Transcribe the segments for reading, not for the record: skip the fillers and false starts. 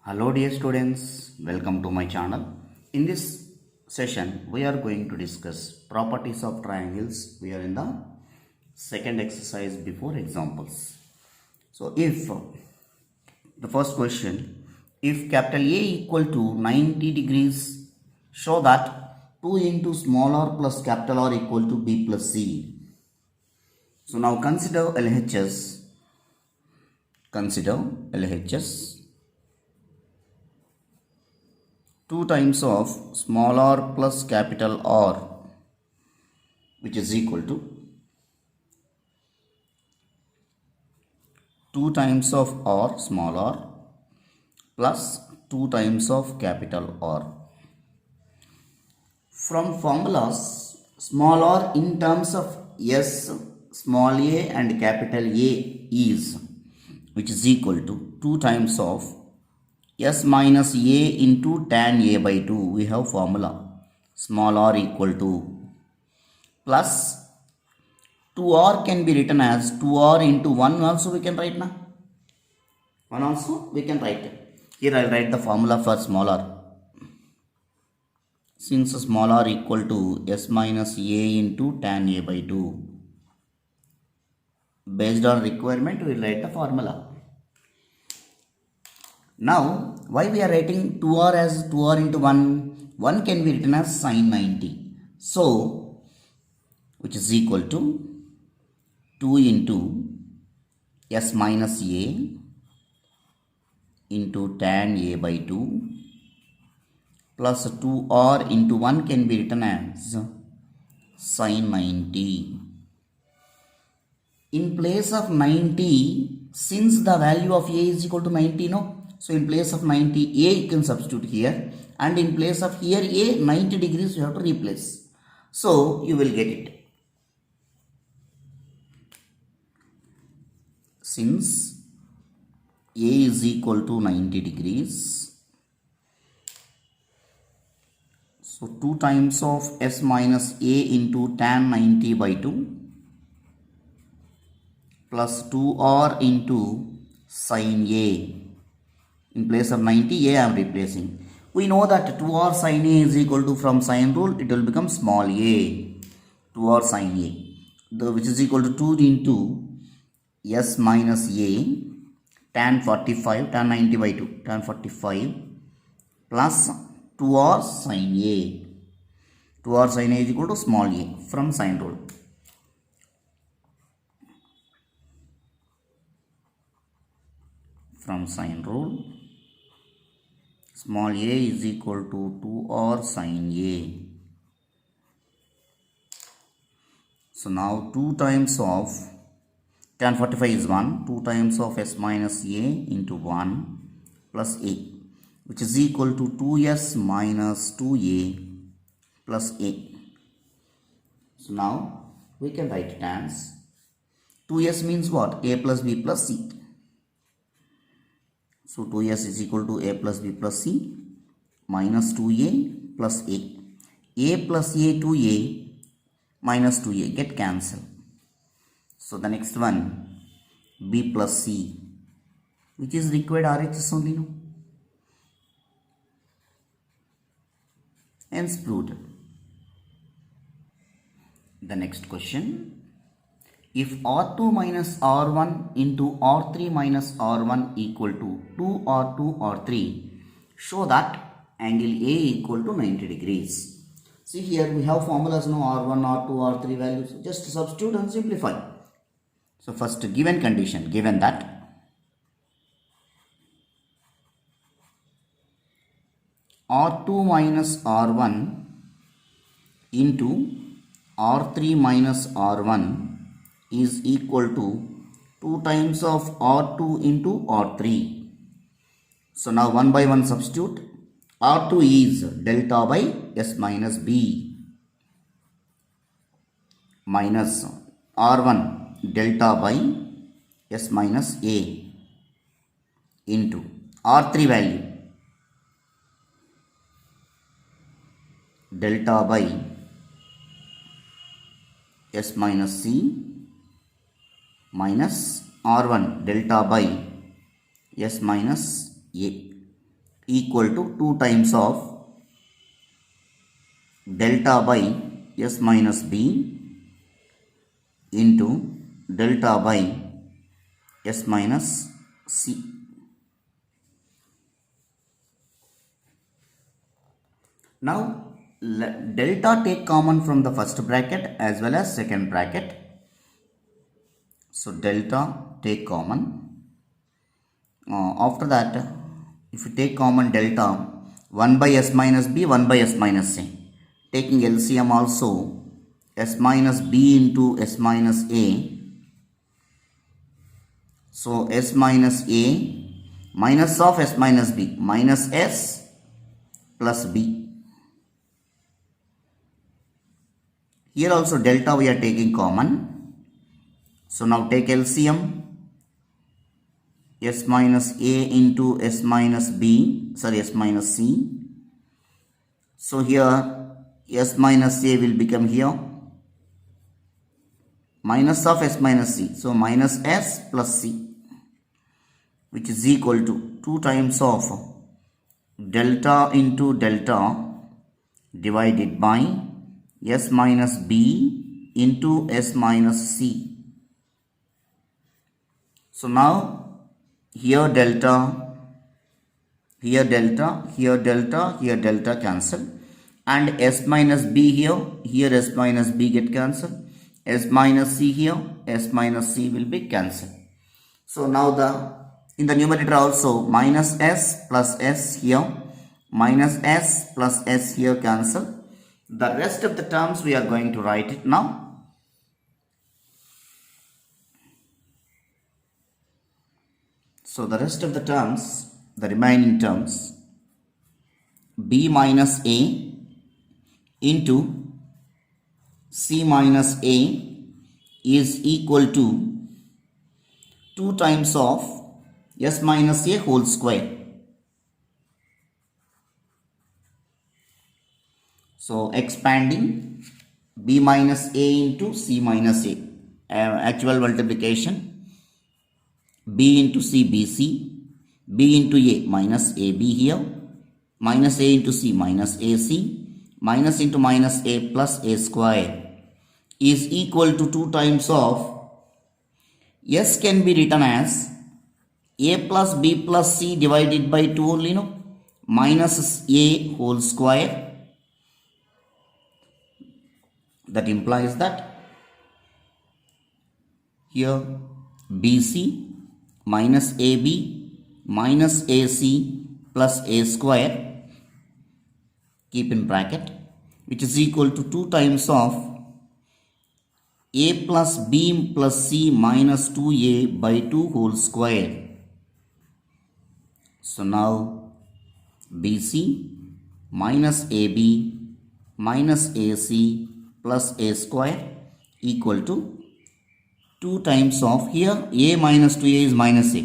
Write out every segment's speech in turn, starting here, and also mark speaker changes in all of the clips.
Speaker 1: Hello dear students, welcome to my channel. In this session, we are going to discuss properties of triangles. We are in the second exercise before examples. So if the first question, if capital A equal to 90 degrees, show that 2 into small r plus capital R equal to B plus C. So now consider LHS. Consider LHS. 2 times of small r plus capital R, which is equal to 2 times of R small r plus 2 times of capital R. From formulas, small r in terms of S small a and capital A is, which is equal to 2 times of S minus A into tan A by 2, we have formula small r equal to plus 2r can be written as 2r into 1 also we can write now. 1 also we can write. Here I will write the formula for small r. Since small r equal to S minus A into tan A by 2, based on requirement we will write the formula. Now, why we are writing 2r as 2r into 1? 1 can be written as sin 90. So, which is equal to 2 into S minus A into tan A by 2 plus 2r into 1 can be written as sin 90. In place of 90, since the value of A is equal to 90, no? So in place of 90, A you can substitute here, and in place of here A, 90 degrees you have to replace. So you will get it. Since A is equal to 90 degrees, so 2 times of S minus A into tan 90 by 2 plus 2r into sin A. In place of 90, A I am replacing. We know that 2r sin A is equal to, from sin rule, it will become small a. 2r sin A, which is equal to 2 into S minus A tan 45, tan 90 by 2, tan 45 plus 2r sin A. 2r sin A is equal to small a from sin rule. From sin rule, small a is equal to 2r sin A. So now 2 times of tan 45 is 1, 2 times of S minus A into 1 plus A, which is equal to 2S minus 2A plus A. So now we can write it as 2S means what? A plus B plus C. So 2S is equal to A plus B plus C minus 2A plus A. A plus A 2A minus 2A get cancelled. So the next one, B plus C, which is required RHS only, no? Hence proved. The next question. If R2 minus R1 into R3 minus R1 equal to 2R2 R3, show that angle A equal to 90 degrees. See here we have formulas, no? R1, R2, R3 values. Just substitute and simplify. So first, given condition, given that R2 minus R1 into R3 minus R1 is equal to 2 times of R2 into R3. So now 1 by 1 substitute. R2 is delta by S minus B minus R1 delta by S minus A into R3 value delta by S minus C minus R1 delta by S minus A. equal to 2 times of delta by s minus b into delta by s minus c. Now let delta take common from the first bracket as well as second bracket. So delta take common. After that, if you take common delta, 1 by s minus b, 1 by s minus a. Taking LCM also, s minus b into s minus a. So s minus a minus of s minus b, minus s plus b. Here also delta we are taking common. So now take LCM, s minus a into s minus b, s minus c. So here s minus a will become here minus of s minus c. So minus s plus c, which is equal to 2 times of delta into delta divided by s minus b into s minus c. So now here delta, here delta, here delta, here delta cancel, and s minus b here s minus b get cancelled, s minus c here, s minus c will be cancelled. So now in the numerator also minus s plus s here, minus s plus s here cancel. The rest of the terms we are going to write it now. So the rest of the terms, the remaining terms, b minus a into c minus a is equal to 2 times of s minus a whole square. So expanding b minus a into c minus a, actual multiplication, b into c bc, b into a minus ab here, minus a into c minus ac, minus into minus a plus a square is equal to 2 times of s can be written as a plus b plus c divided by 2 only, no, minus a whole square. That implies that here bc minus ab minus ac plus a square, keep in bracket, which is equal to 2 times of a plus b plus c minus 2a by 2 whole square. So now bc minus ab minus ac plus a square equal to 2 times of, here a minus 2a is minus a,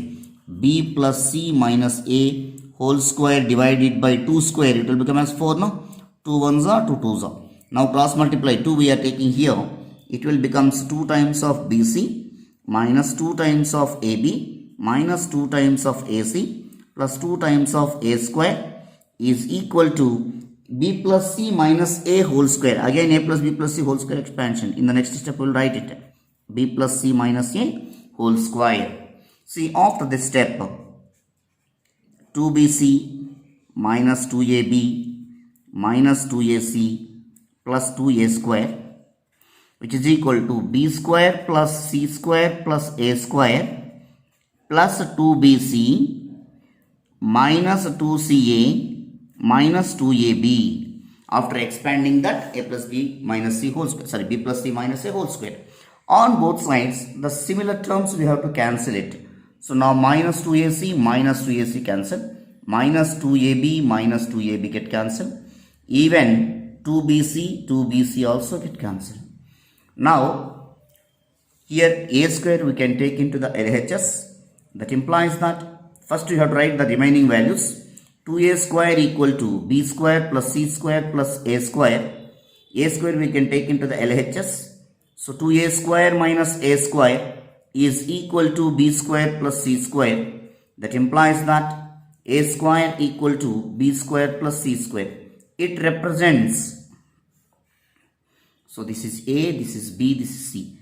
Speaker 1: b plus c minus a whole square divided by 2 square, it will become as 4, no, 2 ones are 2 twos are. Now cross multiply, 2 we are taking here, it will becomes 2 times of bc minus 2 times of ab minus 2 times of ac plus 2 times of a square is equal to b plus c minus a whole square. Again a plus b plus c whole square expansion. In the next step we will write it, b plus c minus a whole square. See, after this step, 2bc minus 2ab minus 2ac plus 2a square, which is equal to b square plus c square plus a square plus 2bc minus 2ca minus 2ab. After expanding that, a plus b minus c whole square, b plus c minus a whole square. On both sides, the similar terms we have to cancel it. So now minus 2ac minus 2ac cancel, minus 2ab minus 2ab get cancelled, even 2bc also get cancelled. Now here a square we can take into the LHS. That implies that first you have to write the remaining values. 2a square equal to b square plus c square plus a square. A square we can take into the LHS. So 2a square minus a square is equal to b square plus c square. That implies that A square equal to B square plus C square. It represents, so this is A, this is B, this is C.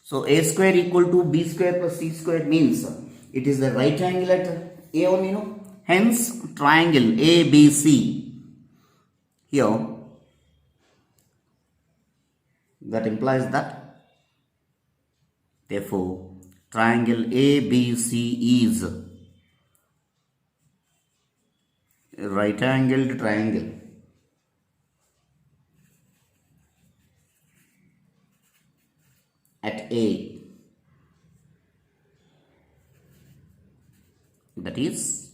Speaker 1: So A square equal to B square plus C square means it is the right angle at A only, no? Hence triangle ABC here, that implies that, therefore triangle ABC is a right angled triangle at A, that is,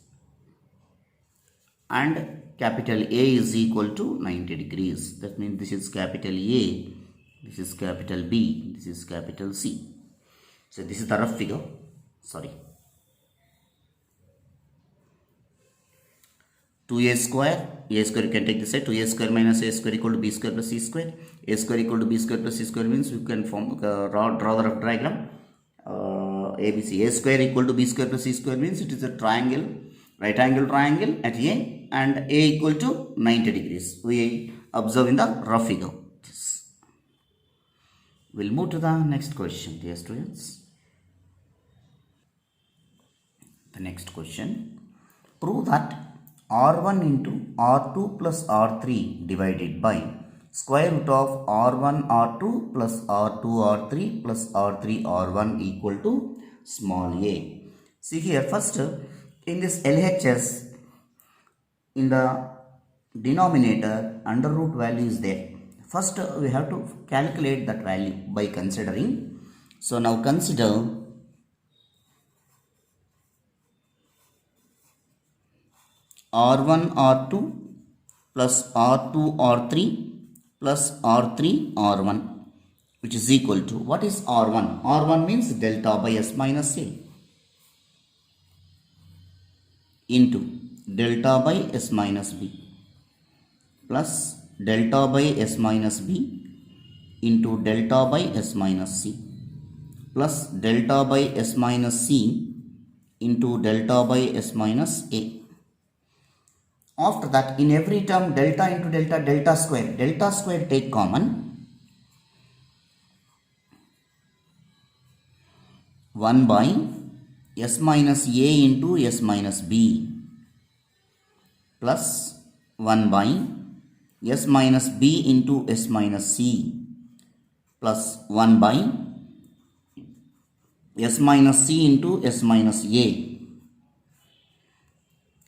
Speaker 1: and capital A is equal to 90 degrees. That means this is capital A, this is capital B, this is capital C. So this is the rough figure. Sorry. 2a square you can take this side. 2a square minus a square equal to b square plus c square. A square equal to b square plus c square means you can form draw the rough diagram. ABC. A square equal to b square plus c square means it is a triangle, right angle triangle at A, and A equal to 90 degrees. We observe in the rough figure. We'll move to the next question, dear students. The next question. Prove that R1 into R2 plus R3 divided by square root of R1 R2 plus R2 R3 plus R3 R1 equal to small a. See here, first in this LHS, in the denominator under root value is there. First we have to calculate that value by considering. So now consider R1 R2 plus R2 R3 plus R3 R1, which is equal to, what is R1? R1 means delta by S minus A into delta by S minus B plus delta by S minus B into delta by S minus C plus delta by S minus C into delta by S minus A. After that, in every term, delta into delta square take common. 1 by S minus A into S minus B plus 1 by S minus B into S minus C plus 1 by S minus C into S minus A.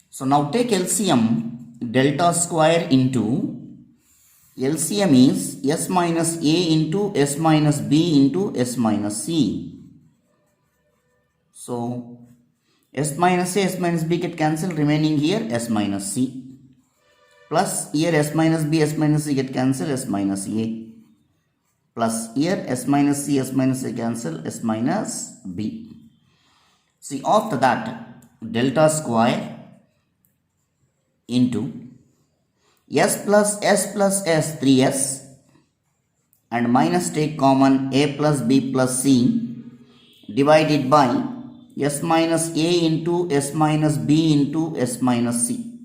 Speaker 1: So now take LCM. Delta square into LCM is S minus A into S minus B into S minus C. So S minus A, S minus B get cancelled, remaining here S minus C. Plus here S minus B, S minus C get cancelled, S minus A. Plus here S minus C, S minus A cancel, S minus B. See, after that, delta square into S plus S plus S, 3S, and minus take common A plus B plus C divided by S minus A into S minus B into S minus C.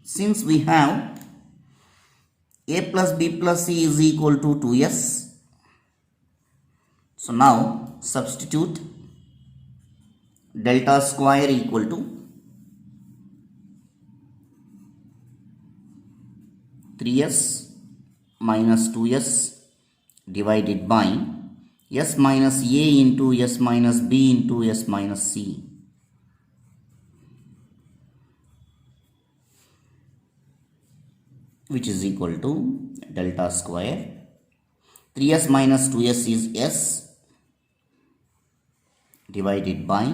Speaker 1: Since we have A plus B plus C is equal to 2S, so now substitute delta square equal to 3S minus 2S divided by S minus A into S minus B into S minus C. Which is equal to delta square. 3S minus 2S is S divided by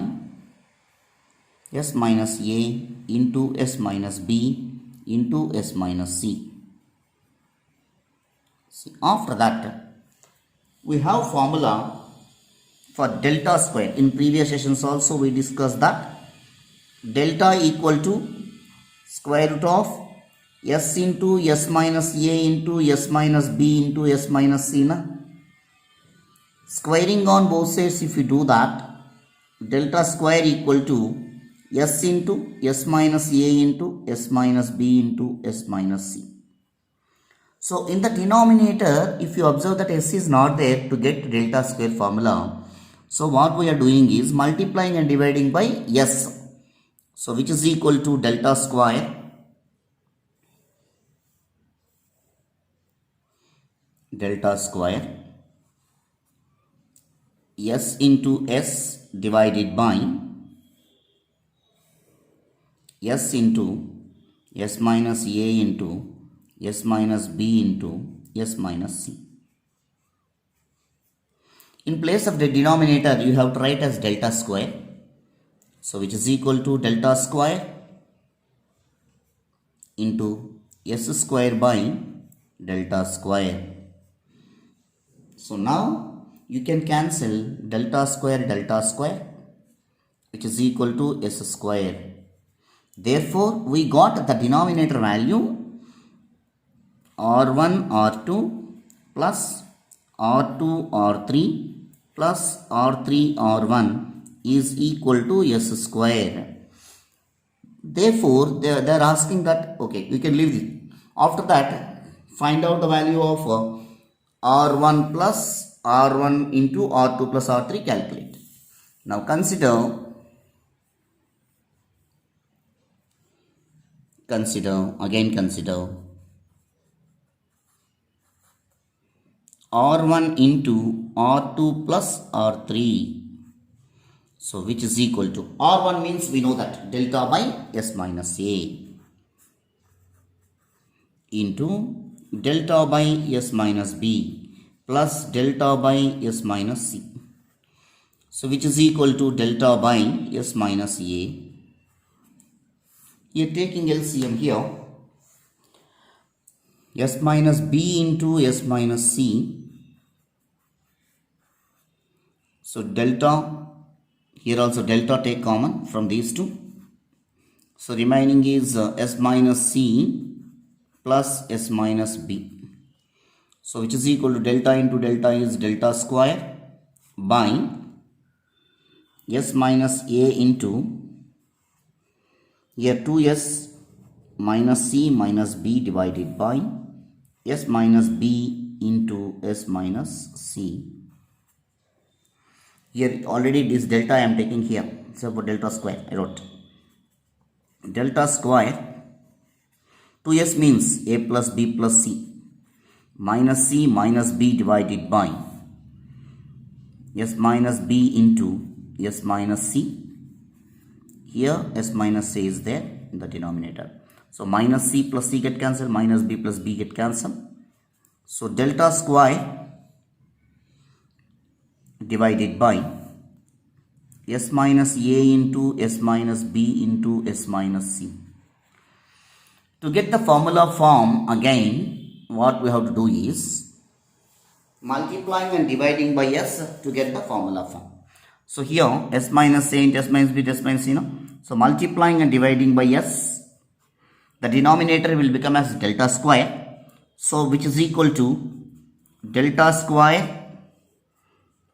Speaker 1: S minus A into S minus B into S minus C. See, after that, we have formula for delta square. In previous sessions also we discussed that delta equal to square root of S into S minus A into S minus B into S minus C. Squaring on both sides, if you do that, delta square equal to s into s minus a into s minus b into s minus c. So in the denominator, if you observe that s is not there, to get delta square formula, so what we are doing is multiplying and dividing by s. So which is equal to delta square s into s divided by s into s minus a into s minus b into s minus c. In place of the denominator, you have to write as delta square. So which is equal to delta square into s square by delta square. So now you can cancel delta square which is equal to s square. Therefore, we got the denominator value r1 r2 plus r2 r3 plus r3 r1 is equal to s square. Therefore, they are asking that, okay, we can leave it. After that, find out the value of r1 plus r1 into r2 plus r3, calculate. Now consider r1 into r2 plus r3. So which is equal to r1 means we know that delta by s minus a into delta by s minus b plus delta by s minus c. So which is equal to delta by s minus a. Here taking LCM here, s minus b into s minus c. So delta, here also delta take common from these two. So remaining is s minus c plus s minus b. So which is equal to delta into delta is delta square by s minus a into here 2s minus c minus b divided by s minus b into s minus c. Here already this delta I am taking here. So for delta square I wrote. Delta square 2s means a plus b plus c minus c minus b divided by s minus b into s minus c. Here s minus c is there in the denominator. So minus c plus c get cancelled, minus b plus b get cancelled. So delta square divided by s minus a into s minus b into s minus c. To get the formula form, again what we have to do is multiplying and dividing by s to get the formula form. So here s minus a into s minus b into s minus c. So multiplying and dividing by s, the denominator will become as delta square. So which is equal to delta square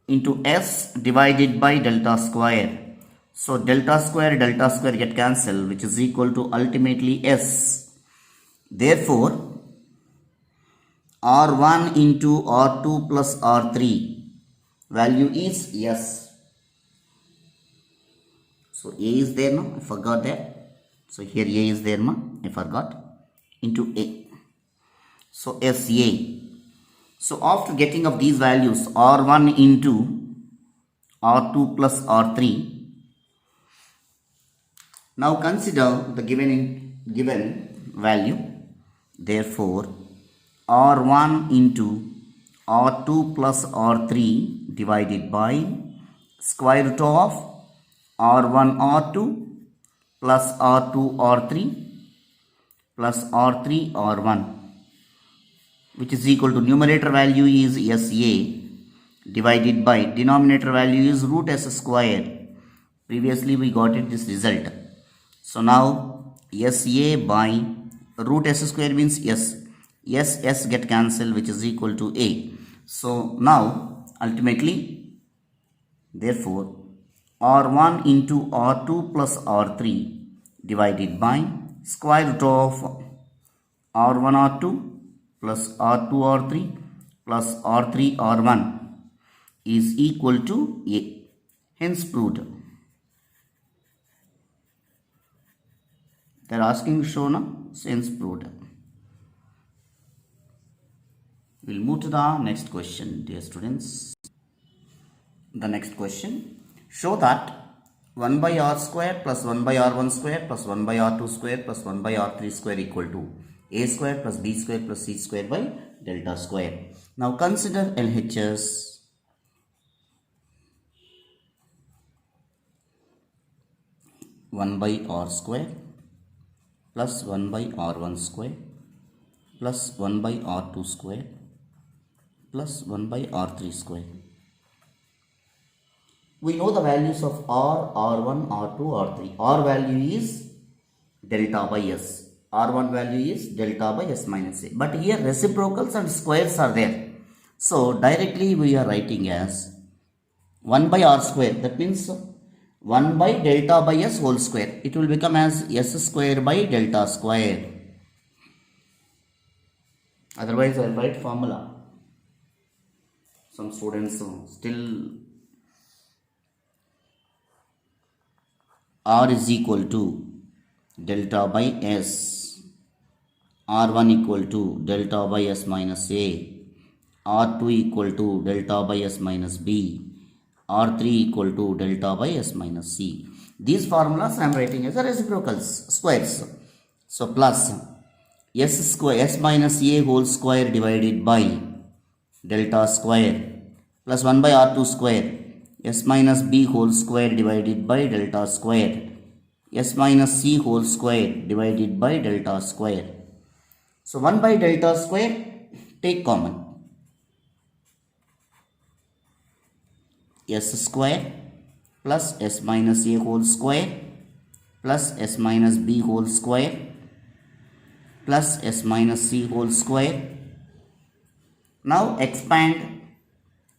Speaker 1: into s divided by delta square. So delta square get cancelled, which is equal to ultimately s. Therefore, r1 into r2 plus r3 value is s. So a is there now, I forgot that. So here a is there now, I forgot, into a. So SA. So after getting of these values, r1 into r2 plus r3. Now consider the given value. Therefore, r1 into r2 plus r3 divided by square root of r1 r2 plus r2 r3 plus r3 r1, which is equal to numerator value is SA divided by denominator value is root s square. Previously we got it this result. So now SA by root s square means s get cancelled, which is equal to a. So now ultimately, therefore R1 into R2 plus R3 divided by square root of R1 R2 plus R2 R3 plus R3 R1 is equal to A. Hence proved. They are asking to show now, hence proved. We will move to the next question, dear students. The next question, show that 1 by r square plus 1 by r1 square plus 1 by r2 square plus 1 by r3 square equal to a square plus b square plus c square by delta square. Now consider LHS. One by r square plus 1 by r1 square plus 1 by r2 square plus 1 by r3 square. We know the values of r, r1, r2, r3. R value is delta by s. R1 value is delta by s minus a. But here reciprocals and squares are there. So directly we are writing as 1 by r square. That means 1 by delta by s whole square. It will become as s square by delta square. Otherwise I will write formula. Some students still r is equal to delta by s, r1 equal to delta by s minus a, r2 equal to delta by s minus b, r3 equal to delta by s minus c. These formulas I am writing as a reciprocals, squares. So plus s square, s minus a whole square divided by delta square plus 1 by r2 square, s minus b whole square divided by delta square, s minus c whole square divided by delta square. So 1 by delta square, take common. S square plus s minus a whole square plus s minus b whole square plus s minus c whole square. Now expand,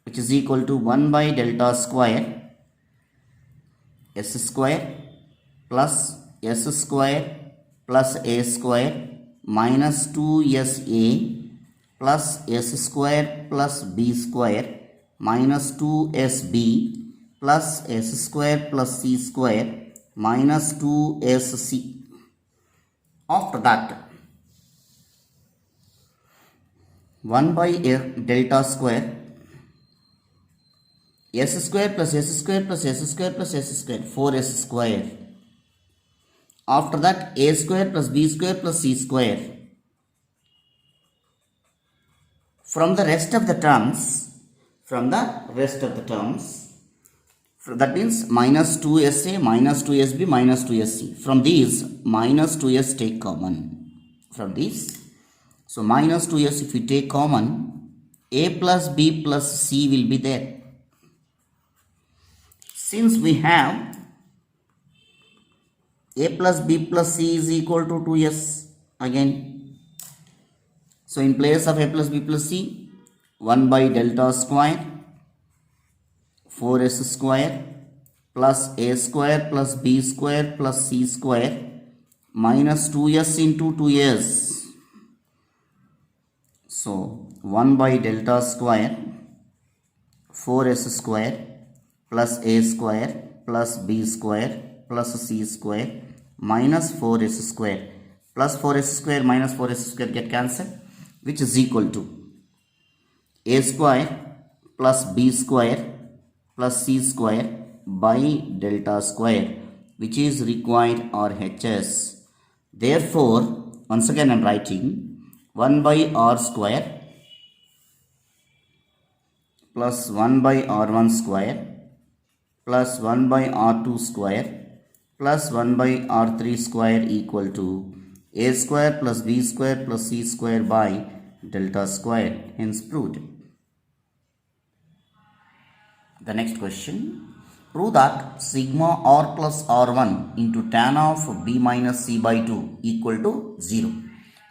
Speaker 1: which is equal to 1 by delta square s square plus s square plus a square minus 2sa plus s square plus b square minus 2sb plus s square plus c square minus 2sc. After that 1 by delta square s square plus s square plus s square plus s square, 4s square. After that a square plus b square plus c square. From the rest of the terms, that means minus 2sa, minus 2sb, minus 2sc. From these minus 2s take common. From these, so minus 2s if you take common, a plus b plus c will be there. Since we have a plus b plus c is equal to 2s again. So in place of a plus b plus c, 1 by delta square 4s square plus a square plus b square plus c square minus 2s into 2s. So 1 by delta square 4s square plus a square plus b square plus c square minus 4s square plus 4s square minus 4s square get cancelled, which is equal to a square plus b square plus c square by delta square, which is required RHS. Therefore, once again I am writing 1 by r square plus 1 by r1 square plus 1 by r2 square plus 1 by r3 square equal to a square plus b square plus c square by delta square, hence proved. The next question, prove that sigma r plus r1 into tan of b minus c by 2 equal to 0.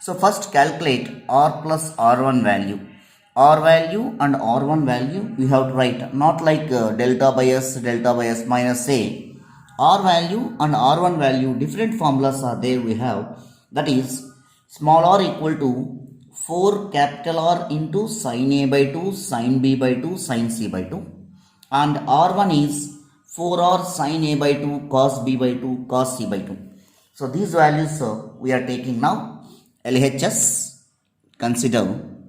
Speaker 1: So first calculate r plus r1 value. R value and R1 value we have to write, not like delta by s minus a. R value and R1 value, different formulas are there we have. That is, small r equal to 4 capital R into sin a by 2, sin b by 2, sin c by 2. And R1 is 4r sin a by 2, cos b by 2, cos c by 2. So these values we are taking now. LHS, consider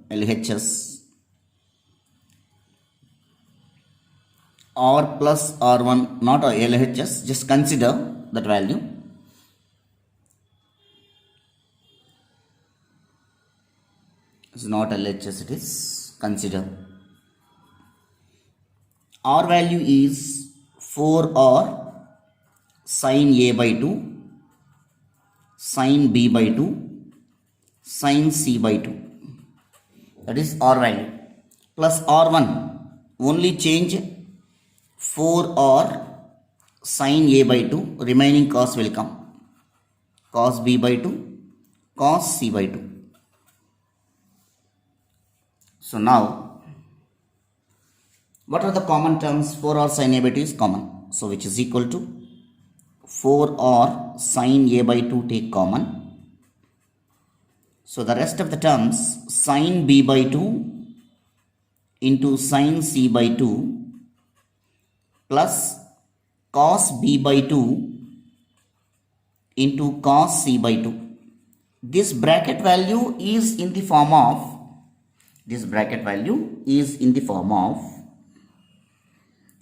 Speaker 1: LHS. R plus R1, not LHS, just consider that value. It's not LHS, it is consider. R value is 4R sin A by 2, sin B by 2, sin C by 2. That is R value. Plus R1, only change 4R sin A by 2, remaining cos will come. Cos B by 2, cos C by 2. So now, what are the common terms? 4R sin A by 2 is common. So which is equal to 4R sin A by 2 take common. So the rest of the terms, sin B by 2 into sin C by 2 plus cos B by 2 into cos C by 2. This bracket value is in the form of,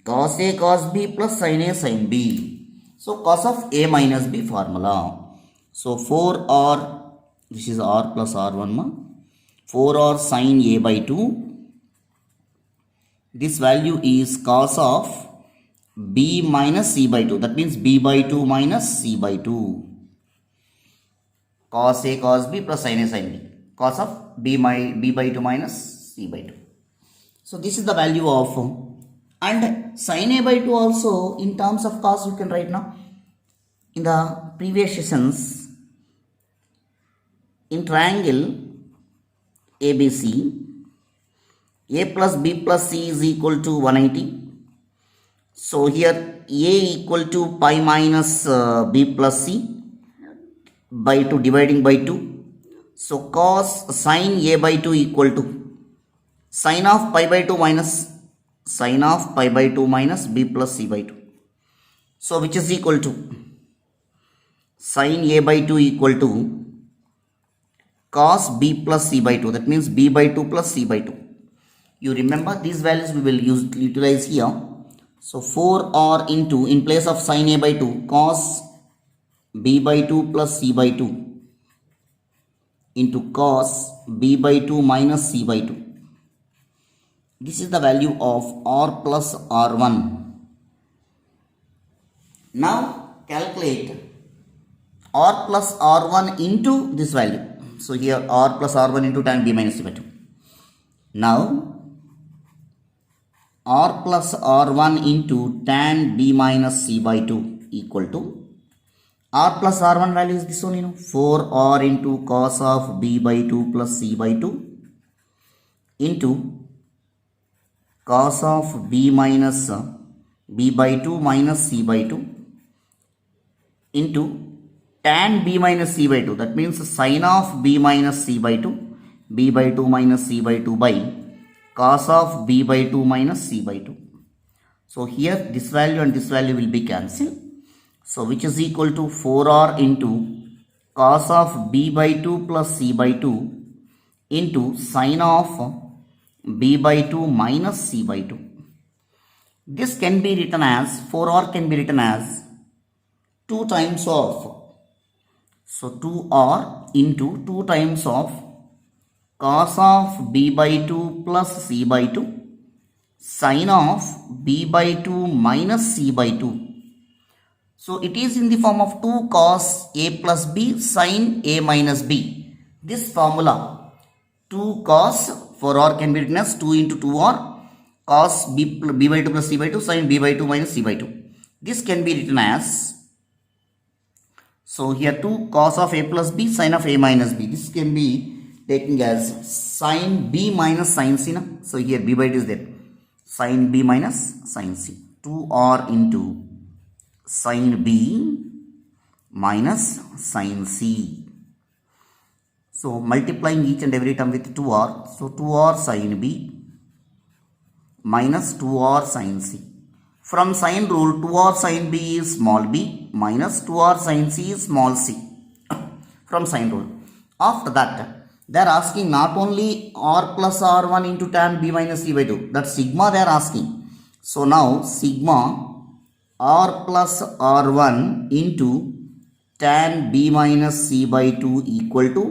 Speaker 1: cos A cos B plus sin A sin B. So cos of A minus B formula. So 4R, this is R plus R1 ma, 4R sin A by 2. This value is cos of B minus C by 2. That means B by 2 minus C by 2. Cos A cos B plus sin A sin B. Cos of B by 2 minus C by 2. So this is the value of, and sin A by 2 also in terms of cos you can write now. In the previous sessions, in triangle ABC, A plus B plus C is equal to 180. So here A equal to pi minus B plus C by 2 dividing by 2. So cos sin A by 2 equal to sin of pi by 2 minus B plus C by 2. So which is equal to sin A by 2 equal to cos B plus C by 2. That means B by 2 plus C by 2. You remember these values we will utilize here. So 4R into, in place of sin A by 2, cos B by 2 plus C by 2 into cos B by 2 minus C by 2. This is the value of R plus R1. Now calculate R plus R1 into this value. So here R plus R1 into tan B minus C by 2. Now R plus R1 into tan B minus C by 2 equal to R plus R1 value is this one, 4R into cos of B by 2 plus C by 2 into cos of B minus B by 2 minus C by 2 into tan B minus C by 2. That means sin of B minus C by 2, B by 2 minus C by 2 by cos of B by 2 minus C by 2. So here this value and this value will be cancelled. So which is equal to 4R into cos of B by 2 plus C by 2 into sin of B by 2 minus C by 2. This can be written as, 4R can be written as 2 times of, so 2R into 2 times of cos of B by 2 plus C by 2 sin of B by 2 minus C by 2. So it is in the form of 2 cos A plus B sin A minus B. This formula 2 cos, for R can be written as 2 into 2R cos B by 2 plus C by 2 sin B by 2 minus C by 2. This can be written as, so here 2 cos of A plus B sin of A minus B. This can be taking as sine b minus sine c. Na? So here b by it is there. Sine b minus sine c. 2r into sine b minus sine c. So multiplying each and every term with 2r. So 2r sine b minus 2r sine c. From sine rule, 2r sine b is small b minus 2r sine c is small c. From sine rule. After that, they are asking not only r plus r1 into tan b minus c by 2. That sigma they are asking. So now sigma r plus r1 into tan b minus c by 2 equal to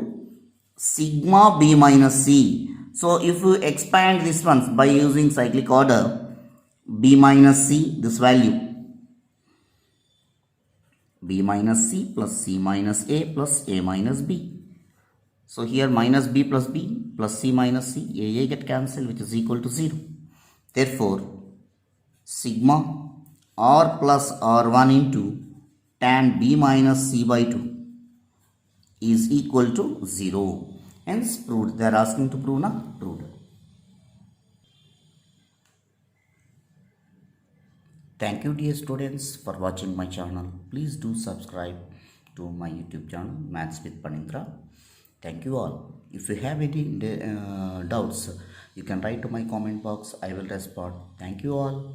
Speaker 1: sigma b minus c. So if you expand this one by using cyclic order, b minus c, this value b minus c plus c minus a plus a minus b. So here minus b plus b plus c minus c, a get cancelled, which is equal to 0. Therefore, sigma r plus r1 into tan b minus c by 2 is equal to 0. Hence proved. They are asking to prove, na? Proved. Thank you dear students for watching my channel. Please do subscribe to my YouTube channel Maths with Panindra. Thank you all. If you have any doubts, you can write to my comment box. I will respond. Thank you all.